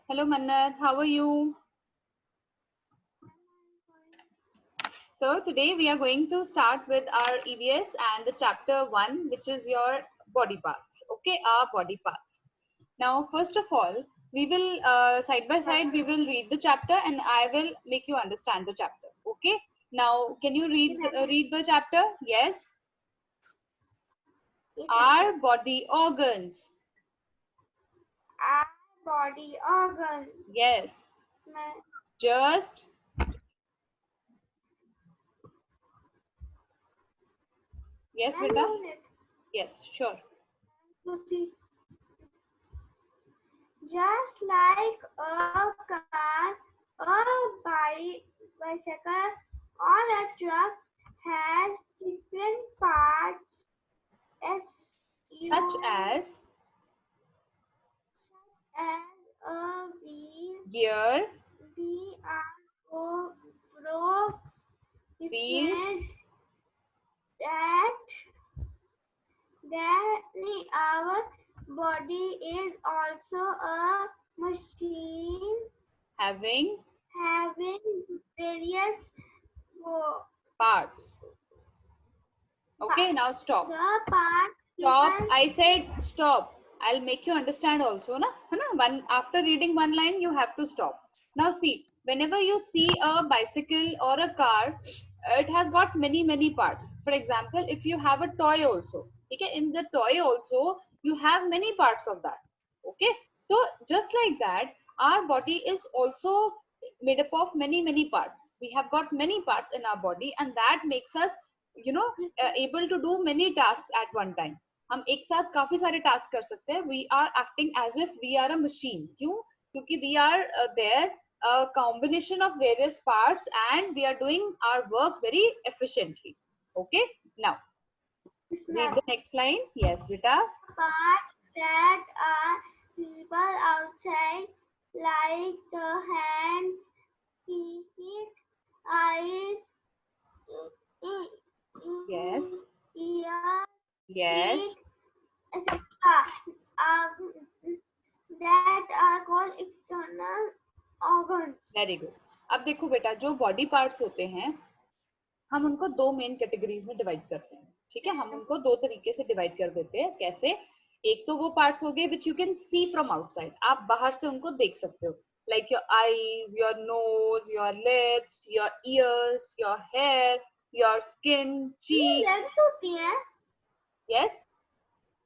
Hello Mannat, how are you? So today we are going to start with our EVS and the chapter 1, which is your body parts. Okay, our body parts. Now first of all, we will side by side we will read the chapter and I will make you understand the chapter. Okay. Now can you read the chapter? Yes. Our body organs. Our body organs. Yes. Just yes, beta. Yes, sure. Just like a car, a bicycle, or a truck has different parts Such as a wheel, gear, we are ropes, wheels, different that our body is also a machine having having various parts. Okay, now stop. the parts Stop. given. I said stop. I'll make you understand also, na? है ना? One after reading one line, you have to stop. Now see, whenever you see a bicycle or a car, it has got many parts. For example, if you have a toy also, okay, in the toy also you have many parts of that. Okay, so just like that, our body is also made up of many parts. We have got many parts in our body, and that makes us, you know, able to do many tasks at one time. हम एक साथ काफी सारे task कर सकते हैं. We are acting as if we are a machine. क्यों? क्योंकि we are there a combination of various parts and we are doing our work very efficiently. Okay, now read the next line. Yes, beta. Parts that are visible outside, like the hands, feet, eyes, Yes, ears, yes, feet, etc. Um, that are called external organs. Very good. अब देखो बेटा, जो body parts होते हैं हम उनको दो main categories में डिवाइड करते हैं. ठीक है, हम उनको दो तरीके से डिवाइड कर देते हैं. कैसे? एक तो वो पार्ट्स हो गए which you can see from outside, आप बाहर से उनको देख सकते हो, like your eyes, your nose, your lips, your ears, your hair, your skin, cheeks. Legs होती है. Yes,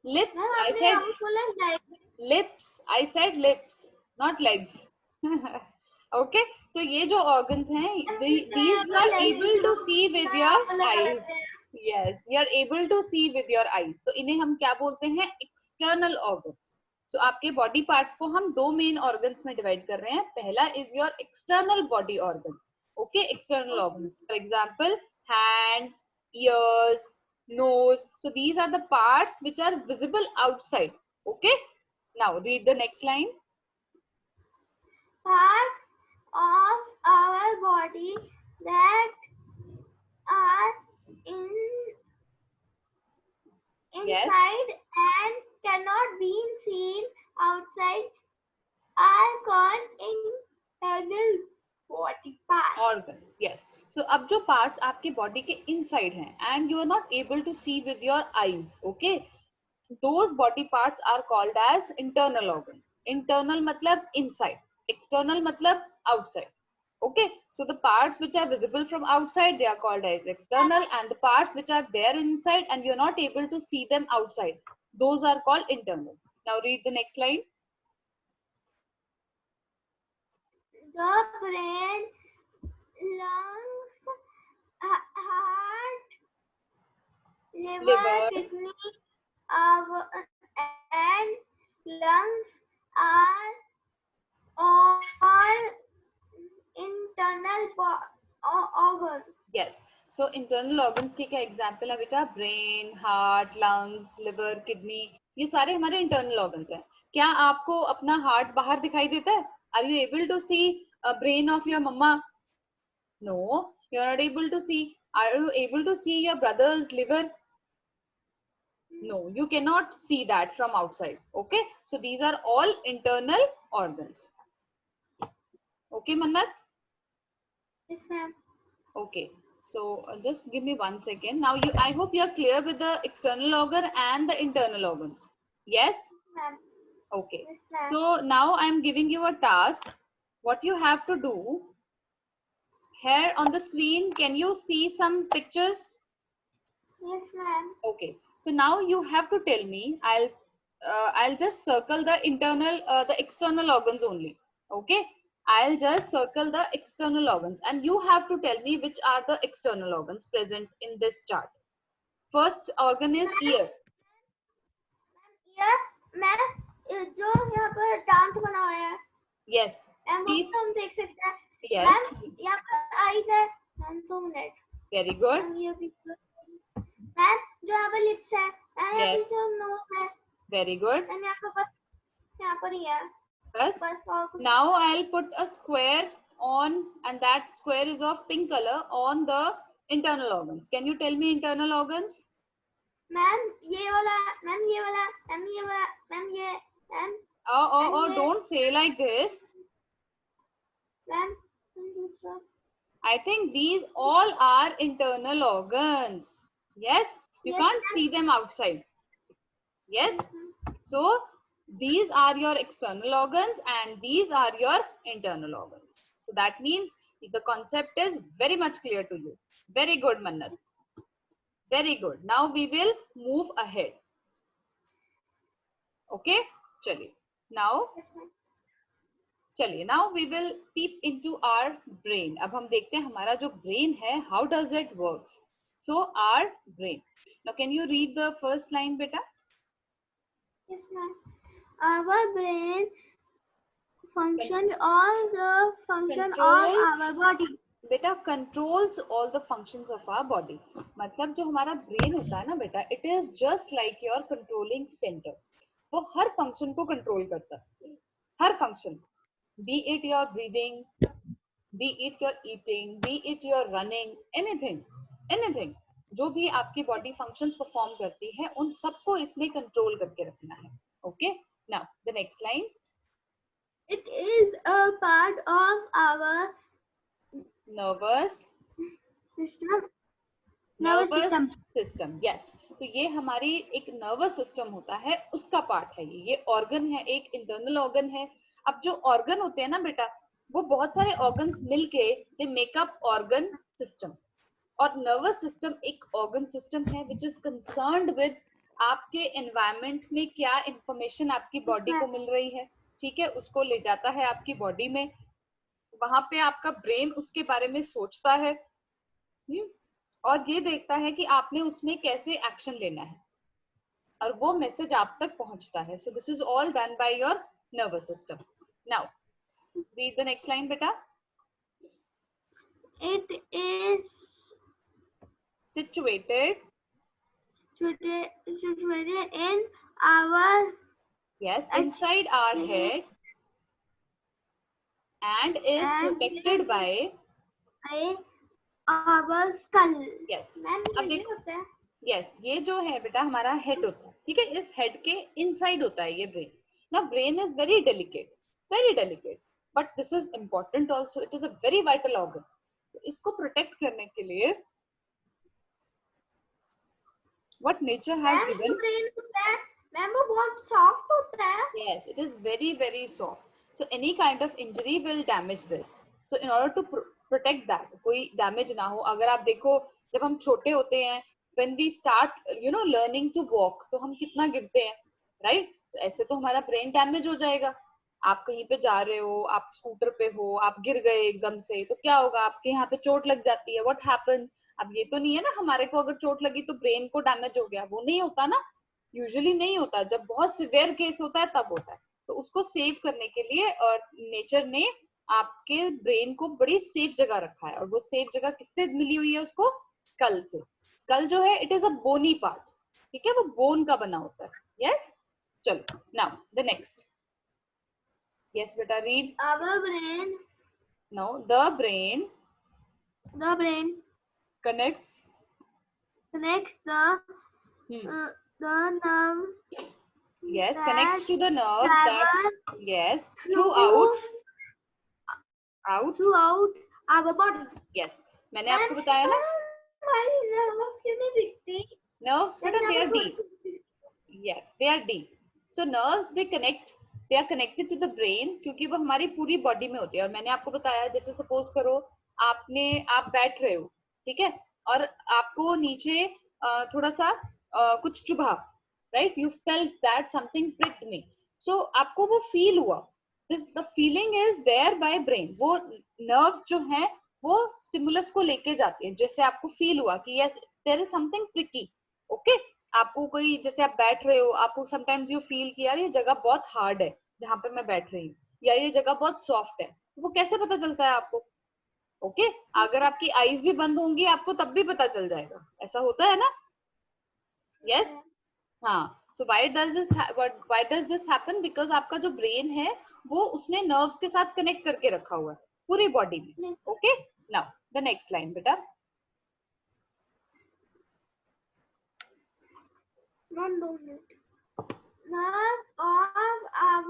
lips. आई आपने सेड यहाँ पे बोला legs. lips. I said lips, not legs. Okay, so ये जो organs हैं, these you are able to see with your eyes. Yes, you are able to see with your eyes. तो इन्हें हम क्या बोलते हैं? External organs. So आपके body parts को हम दो main organs में divide कर रहे हैं. पहला is your external body organs. Okay, external organs. For example, hands, ears, nose. So these are the parts which are visible outside. Okay. Now read the next line. Parts of our body that are Yes. inside and cannot be seen outside are called internal body parts. Organs. Yes. So अब जो parts आपके body के inside हैं and you are not able to see with your eyes. Okay. Those body parts are called as internal organs. Internal मतलब inside. External मतलब outside. Okay, so the parts which are visible from outside, they are called as external, and the parts which are there inside and you're not able to see them outside, those are called internal. Now read the next line. The brain, lungs, heart, liver, kidney, and lungs are all internal organs. Yes, so internal organs के क्या example है बेटा? Brain, heart, lungs, liver, kidney, ये सारे हमारे internal organs हैं. क्या आपको अपना heart बाहर दिखाई देता है? Are you able to see a brain of your mama? No, you are not able to see. Are you able to see your brother's liver? No, you cannot see that from outside. Okay, so these are all internal organs. Okay, Mannat? Yes, ma'am. Okay. So just give me 1 second. Now I hope you are clear with the external organ and the internal organs. Yes? Ma'am. Okay. Yes, ma'am. So now I'm giving you a task. What you have to do here on the screen, can you see some pictures? Yes, ma'am. Okay. So now you have to tell me. I'll just circle the the external organs only. Okay. I'll just circle the external organs, and you have to tell me which are the external organs present in this chart. First organ is ear. ये ma'am जो यहाँ पर दांत बना हुआ है Yes. Ma'am वो Teeth. तो हम देख सकते हैं Yes. मैम यहाँ पर आईज है ma'am 2 minute Very good. Ma'am ये भी मैम जो यहाँ पर लिप्स है मैम यहाँ Yes. पर जो नोज है Very good. मैम यहाँ पर बस यहाँ पर ही है Yes. बस और कुछ Now I'll put a square on, and that square is of pink color on the internal organs. Can you tell me internal organs? Ma'am ये वाला मैम ये वाला मैम ये वाला मैम ये ma'am Oh, And don't say like this. Ma'am I think these all are internal organs. Yes, you Yes, can't ma'am. see them outside. Yes, so these are your external organs and these are your internal organs. So that means the concept is very much clear to you. Very good, Mannat. Very good. Now we will move ahead. Okay, chaliye. Now we will peep into our brain. अब हम देखते हैं हमारा जो brain है, how does it works? So our brain. Now can you read the first line, beta? Yes, ma'am. Our brain functions all the function of Controls. our body. बेटा controls all the functions of our body. मतलब जो हमारा brain होता है ना बेटा, it is just like your controlling center. वो हर function को control करता है. हर function. Be it your breathing, be it your eating, be it your running, anything. जो भी आपकी body functions perform करती है, उन सबको इसने control करके रखना है. Okay. Now the next line. It is a part of our Nervous system. nervous system. Yes. तो ये हमारी एक nervous system होता है, उसका part है ये organ है, एक internal organ है. अब जो organ होते हैं ना बेटा, वो बहुत सारे organs मिलके they make up organ system. और nervous system एक organ system है which is concerned with आपके environment में क्या information आपकी body को मिल रही है, ठीक है, उसको ले जाता है आपकी body में, वहां पे आपका brain उसके बारे में सोचता है और ये देखता है कि आपने उसमें कैसे एक्शन लेना है और वो मैसेज आप तक पहुंचता है. So this is all done by your nervous system. Now read the next line, beta. It is Situated. situated in our Yes, inside our head and is protected by our skull. yes. Ma'am अब ये देखो होता है yes, ये जो है बेटा हमारा हेड होता है, ठीक है, इस हेड के इनसाइड होता है ये brain. Now brain is very delicate, but this is important also. It is a very vital organ. इसको प्रोटेक्ट करने के लिए what nature has ma'am given. Brain होता है मैम वो बहुत सॉफ्ट होता है. Yes, it is very soft. So any kind of injury will damage this. So in order to protect that, कोई damage ना हो. अगर आप देखो जब हम छोटे होते हैं, when we start learning to walk, तो हम कितना गिरते हैं, right? तो ऐसे तो हमारा brain damage हो जाएगा. आप कहीं पे जा रहे हो, आप स्कूटर पे हो, आप गिर गए एकदम से, तो क्या होगा, आपके यहाँ पे चोट लग जाती है. What happens? अब ये तो नहीं है ना हमारे को अगर चोट लगी तो ब्रेन को डैमेज हो गया, वो नहीं होता ना, यूजुअली नहीं होता. जब बहुत सिवियर केस होता है तब होता है. तो उसको सेव करने के लिए और नेचर ने आपके ब्रेन को बड़ी सेफ जगह रखा है, और वो सेफ जगह किससे मिली हुई है उसको? स्कल से. स्कल जो है it is a bony part, ठीक है, वो बोन का बना होता है. यस, चलो नाउ द नेक्स्ट. यस बेटा, read. our brain no, the brain connects the nerve yes that connects to the nerves that travel yes throughout out throughout our body. yes, मैंने आपको बताया ना, हमारी nerves क्यों नहीं दिखती? nerves बेटा they are थोड़ी deep. Yes, they are deep. So nerves they are connected to the brain क्योंकि वो हमारी पूरी बॉडी में होती है. और मैंने आपको बताया, जैसे सपोज करो आप बैठ रहे हो, ठीक है, और आपको नीचे थोड़ा सा कुछ चुभा, right, you felt that something pricked me. So आपको वो फील हुआ, the feeling is there by brain. वो nerves जो हैं वो स्टिमुलस को लेके जाती है. जैसे आपको फील हुआ कि yes there is something pricky, okay, आपको कोई, जैसे आप बैठ रहे हो, आपको समटाइम्स यू फील कि यार ये जगह बहुत हार्ड है जहां पे मैं बैठ रही हूँ, या ये जगह बहुत सॉफ्ट है. वो कैसे पता चलता है आपको? ओके, अगर आपकी आईज भी बंद होंगी आपको तब भी पता चल जाएगा. ऐसा होता है ना? यस, हाँ. So why does this happen? Because आपका जो ब्रेन है वो उसने नर्व्स के साथ कनेक्ट करके रखा हुआ है पूरी बॉडी में. Okay, now the next line बेटा. Nerve of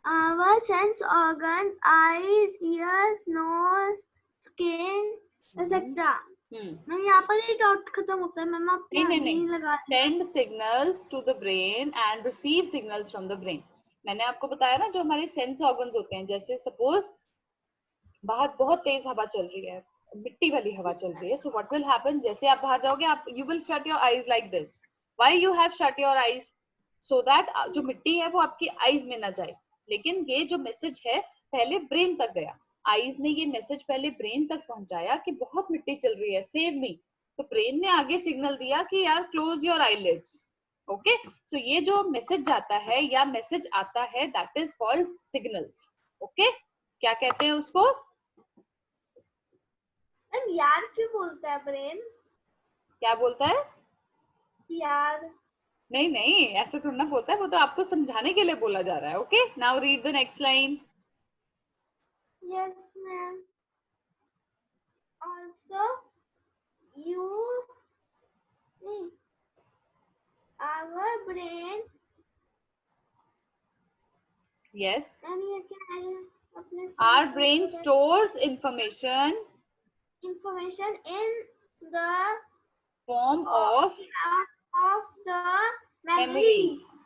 our sense organs, eyes, ears, nose, skin, etc. Ma'am यहाँ पर ही डॉट खत्म होता है. मैम आप नहीं लगा send signals to the brain and receive signals from the brain. मैंने आपको बताया ना, जो हमारे सेंस ऑर्गन्स होते हैं, जैसे सपोज बाहर बहुत तेज हवा चल रही है, मिट्टी वाली हवा चल रही है, सो व्हाट विल हैपन, जैसे आप बाहर जाओगे आप you will shut your eyes like this. Why you have shut your eyes? So that जो मिट्टी है वो आपकी आईज में ना जाए. लेकिन ये जो मैसेज है पहले ब्रेन तक गया. आईज ने ये मैसेज पहले ब्रेन तक पहुंचाया कि बहुत मिट्टी चल रही है, सेव मी. तो ब्रेन ने आगे सिग्नल दिया कि यार क्लोज योर आईलिड्स. ओके, सो ये जो मैसेज जाता है या मैसेज आता है that is called signals. Okay, क्या कहते हैं उसको? यार क्यों बोलता है ब्रेन? क्या बोलता है? यार. नहीं ऐसे थोड़ा ना बोलता है, वो तो आपको समझाने के लिए बोला जा रहा है. Okay, now read the next line. Yes, ma'am. Also, our brain. Yes. And ये क्या है? Our brain stores information in the form of the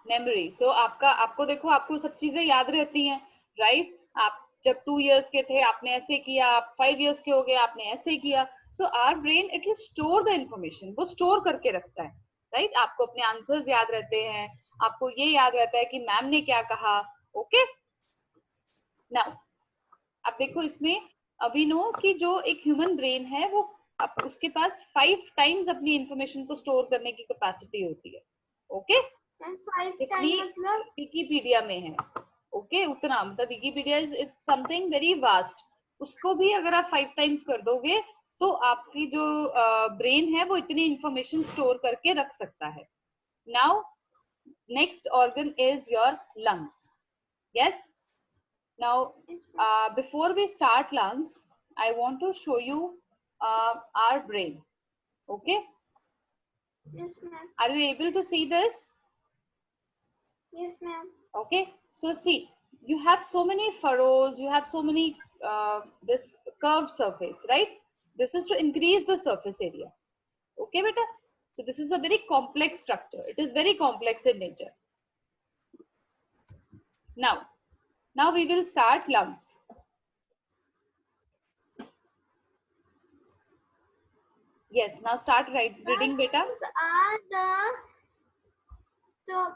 memories. So आपको देखो, आपको सब चीजें याद रहती हैं, राइट? आप जब 2 years के थे आपने ऐसे किया, आप 5 years के हो गए आपने ऐसे किया. So our brain it will store the information, वो स्टोर करके रखता है, राइट? आपको अपने आंसर्स याद रहते हैं, आपको ये याद रहता है कि मैम ने क्या कहा. ओके, नाउ अब देखो इसमें अभी नो कि जो एक ह्यूमन ब्रेन है वो उसके पास 5 टाइम्स अपनी इंफॉर्मेशन को स्टोर करने की कैपेसिटी होती है. ओके, कितनी विकिपीडिया में है. ओके, उतना मतलब Wikipedia is something very vast. उसको भी अगर आप 5 टाइम्स कर दोगे तो आपकी जो ब्रेन है वो इतनी इंफॉर्मेशन स्टोर करके रख सकता है. Now next organ is your lungs. Yes, now before we start lungs, I want to show you our brain. Okay, Yes, ma'am. Are you able to see this? Yes, ma'am. Okay, so see, you have so many furrows, you have so many this curved surface, right? This is to increase the surface area. Okay beta, so this is a very complex structure, it is very complex in nature. Now we will start lungs. Yes, now start reading beta. Are the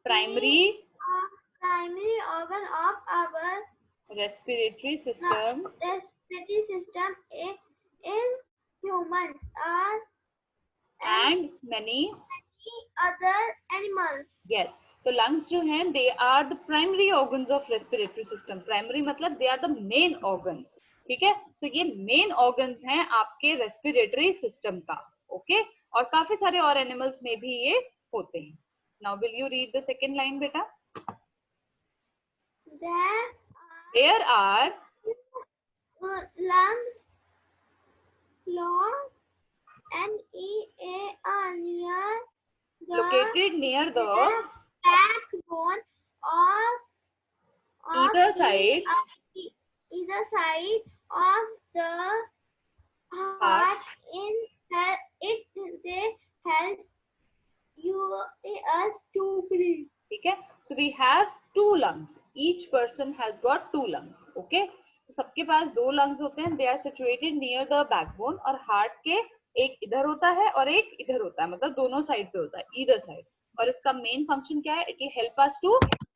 primary organ of our respiratory system. Respiratory system in humans and many other animals. Yes, तो lungs जो हैं they are the primary organs of respiratory system. Primary मतलब they are the main organs. ठीक है, so ये main organs हैं आपके respiratory system का. ओके, और काफी सारे और animals में भी ये होते हैं. Now will you read the second line बेटा? There are lungs, N-E-A-R, located near the backbone of either side of the heart. They help us to breathe. ठीक है, so we have 2 lungs. Each person has got 2 lungs. Okay, तो सबके पास 2 lungs होते हैं. They are situated near the backbone. और heart के एक इधर होता है और एक इधर होता है, मतलब दोनों साइड पे होता है, either side. और इसका मेन फंक्शन क्या है? It will help us to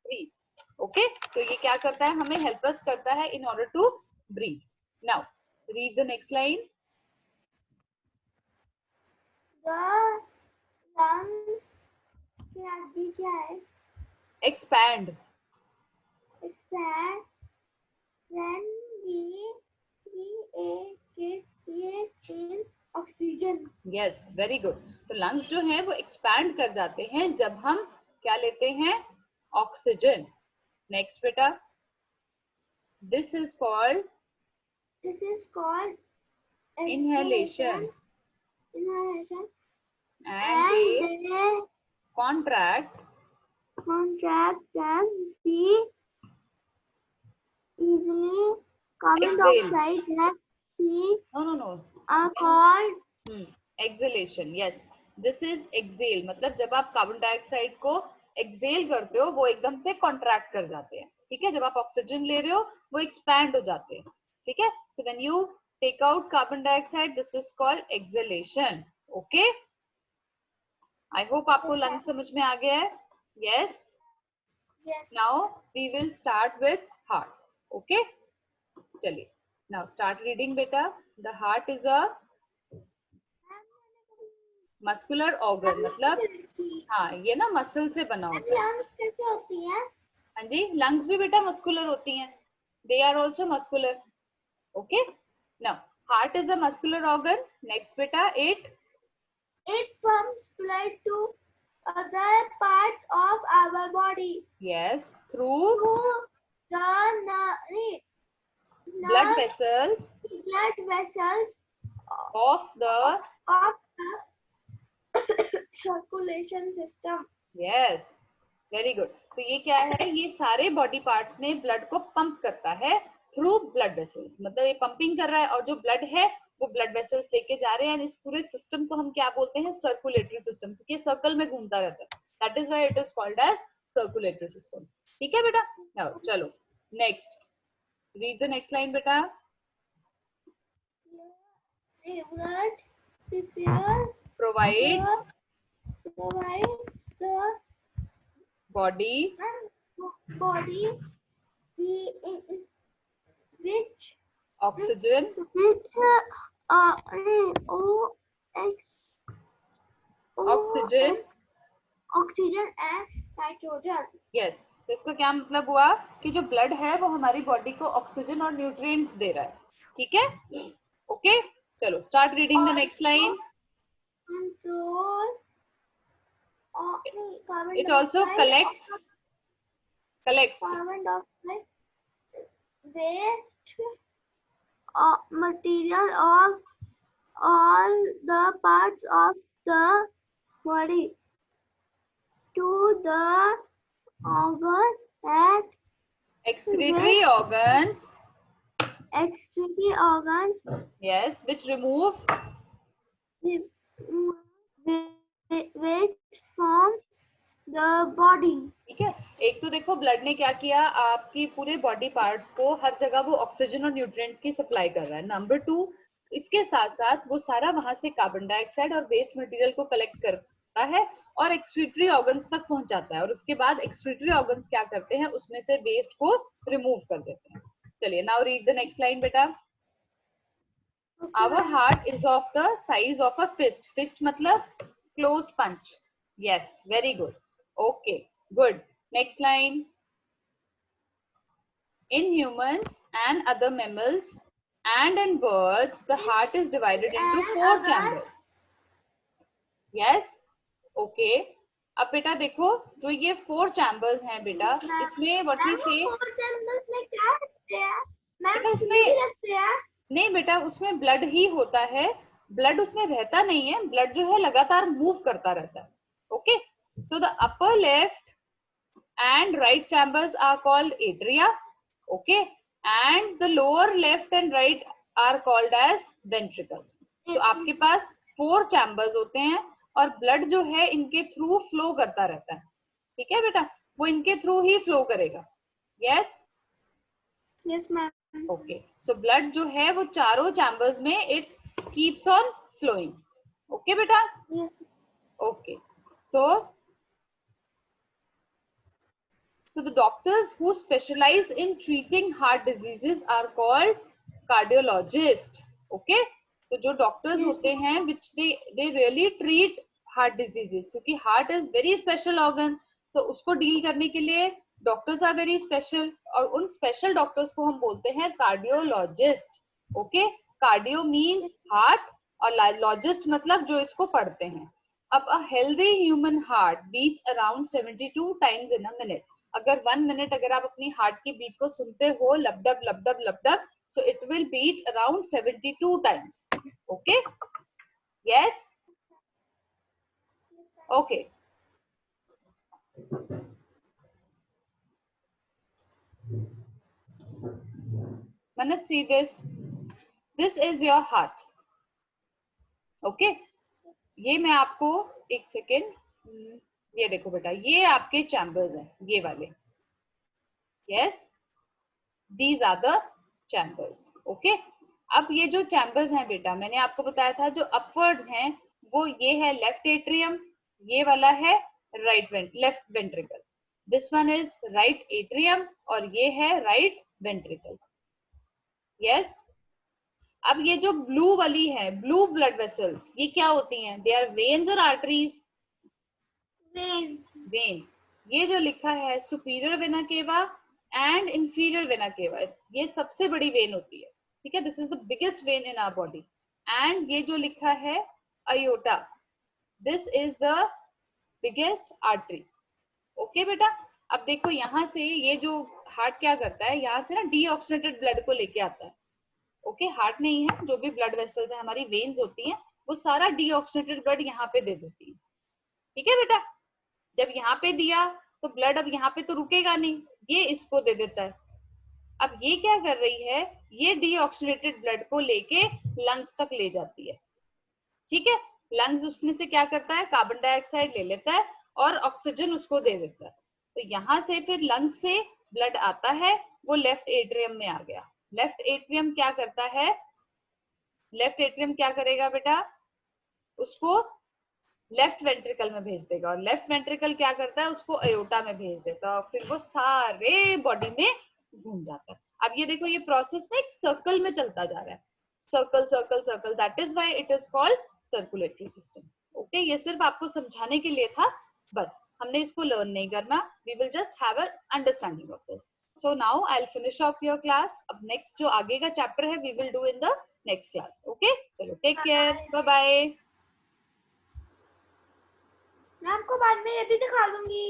breathe. Okay, तो ये क्या करता है? हमें help us करता है in order to breathe. Now read the next line. The lungs की आदि क्या है? Expand. When we create in oxygen. Yes, very good. तो lungs जो है वो expand कर जाते हैं जब हम क्या लेते हैं? Oxygen. Next बेटा. This is called inhalation. And they contract can be easily. Carbon Exhale. dioxide that we no are called exhalation. Yes, this is exhale. मतलब जब आप कार्बन डाइऑक्साइड को exhale करते हो वो एकदम से contract कर जाते हैं. ठीक है, जब आप ऑक्सीजन ले रहे हो वो expand हो जाते हैं. ठीक है, so when you take out carbon dioxide, this is called exhalation. Okay, I hope आपको लंग समझ में आ गया है. Yes. Now we will start with heart. Okay, चलिए. Now start reading बेटा. The heart is a muscular organ. मतलब हाँ, ये ना मसल से बना होता है. lungs कैसे होती हैं? हाँ जी, lungs भी बेटा muscular होती हैं. They are also muscular. Okay. Now heart is a muscular organ. Next बेटा, It pumps blood to other parts of our body. Yes, through the blood vessels of the circulation system. Yes, very good. तो ये क्या है? ये सारे body parts में blood को pump करता है थ्रू ब्लड वेसल्स. मतलब ये पंपिंग कर रहा है और जो ब्लड है वो ब्लड वेसल्स लेके जा रहे हैं. इस पूरे सिस्टम को हम क्या बोलते हैं? सर्कुलेटरी सिस्टम, क्योंकि सर्कल में घूमता रहता है. That is why it is called as circulatory system. ठीक है बेटा. नाउ चलो next, read the next line बेटा. provides the body which oxygen oxygen and nitrogen. Yes. तो इसका क्या मतलब हुआ कि जो ब्लड है वो हमारी बॉडी को ऑक्सीजन और न्यूट्रिएंट्स दे रहा है. ठीक है. ओके, चलो start reading the next line. It also collects carbon dioxide waste material of all the parts of the body to the organs that excretory organs. Yes, which remove waste from the body. ठीक है. एक तो देखो blood ने क्या किया, आपकी पूरे बॉडी पार्ट्स को हर जगह वो ऑक्सीजन और न्यूट्रिएंट्स की सप्लाई कर रहा है. नंबर 2, इसके साथ साथ वो सारा वहां से कार्बन डाइऑक्साइड और वेस्ट मटेरियल को कलेक्ट करता है और एक्सक्रीटरी ऑर्गन्स तक पहुंचाता है. और उसके बाद एक्सक्रीटरी ऑर्गन्स क्या करते हैं? उसमें से वेस्ट को रिमूव कर देते हैं. चलिए now read the next line बेटा. Our heart is of the size of a fist. Fist मतलब closed punch. Yes, very good. Okay, good. Next line. In humans and other mammals and in birds, the heart is divided into 4 chambers. Yes, okay. अब बेटा देखो, जो ये 4 chambers हैं बेटा, इसमें what we say. बेटा उसमें नहीं बेटा, उसमें ब्लड ही होता है. ब्लड उसमें रहता नहीं है. ब्लड जो है लगातार मूव करता रहता है. Okay, so the upper left and right chambers are called atria okay, and the lower left and right are called as ventricles. So आपके पास 4 chambers होते हैं और blood जो है इनके थ्रू फ्लो करता रहता है, ठीक है बेटा, वो इनके थ्रू ही फ्लो करेगा. yes yes ma'am. okay, so blood जो है वो चारों chambers में it keeps on flowing. okay बेटा. yes. okay, so the doctors who specialize in treating heart diseases are called cardiologists. okay, तो जो डॉक्टर्स होते हैं which they really treat heart diseases, क्योंकि heart is very special organ, तो उसको deal करने के लिए डॉक्टर्स आर वेरी स्पेशल, और उन स्पेशल डॉक्टर्स को हम बोलते हैं cardiologist. Okay, cardio means heart और लॉजिस्ट मतलब जो इसको पढ़ते हैं. अब a healthy human heart beats around 72 times in a minute. अगर 1 मिनट अगर आप अपनी हार्ट की बीट को सुनते हो, लबडब लबडब लबडब, so it will beat around 72 times. okay, yes, okay. Manat, see this. This is your heart. okay, ये मैं आपको एक सेकेंड, ये देखो बेटा, ये आपके चैम्बर्स हैं, ये वाले. yes, these are the chambers. okay, अब ये जो चैम्बर्स हैं बेटा, मैंने आपको बताया था जो अपवर्ड्स हैं वो ये है लेफ्ट एट्रियम, ये वाला है left ventricle. This one is right atrium और ये है राइट वेंट्रिकल. यस, अब ये जो ब्लू वाली है, ब्लू ब्लड वेसल्स, ये क्या होती हैं? दे आर वेन्स और आर्टरीज? वेन्स. ये जो लिखा है superior vena cava and inferior vena cava, ये सबसे बड़ी वेन होती है, ठीक है. This is the biggest vein in our body. And ये जो लिखा है aorta, this is the biggest artery. Okay बेटा, अब देखो यहाँ से ये जो हार्ट क्या करता है, यहाँ से ना डीऑक्सीनेटेड ब्लड को लेके आता है. ओके, हार्ट नहीं है, जो भी ब्लड वेसल्स है, हमारी वेन्स होती हैं, वो सारा डीऑक्सीनेटेड ब्लड यहाँ पे दे देती है. ठीक है बेटा, जब यहाँ पे दिया तो ब्लड अब यहाँ पे तो रुकेगा नहीं, ये इसको दे देता है. अब ये क्या कर रही है, ये डीऑक्सीनेटेड ब्लड को लेके लंग्स तक ले जाती है. ठीक है, लंग्स उसमें से क्या करता है, कार्बन डाइऑक्साइड ले लेता है और ऑक्सीजन उसको दे देता है. तो यहाँ से फिर लंग्स से ब्लड आता है, वो लेफ्ट एट्रियम में आ गया. लेफ्ट एट्रियम क्या करता है, लेफ्ट एट्रियम क्या करेगा बेटा, उसको लेफ्ट वेंट्रिकल में भेज देगा, और लेफ्ट वेंट्रिकल क्या करता है, उसको अयोटा में भेज देता है, और फिर वो सारे बॉडी में घूम जाता है. अब ये देखो, ये प्रोसेस ना एक सर्कल में चलता जा रहा है, circle circle circle, that is why it is called circulatory system. Okay, ये सिर्फ आपको समझाने के लिए था, बस हमने इसको लर्न नहीं करना. We will just have a understanding of this. So now I'll finish off your class. अब next जो आगे का chapter है, we will do in the next class. Okay? चलो, take care. Bye bye. मैं आपको बाद में ये भी दिखा दूंगी.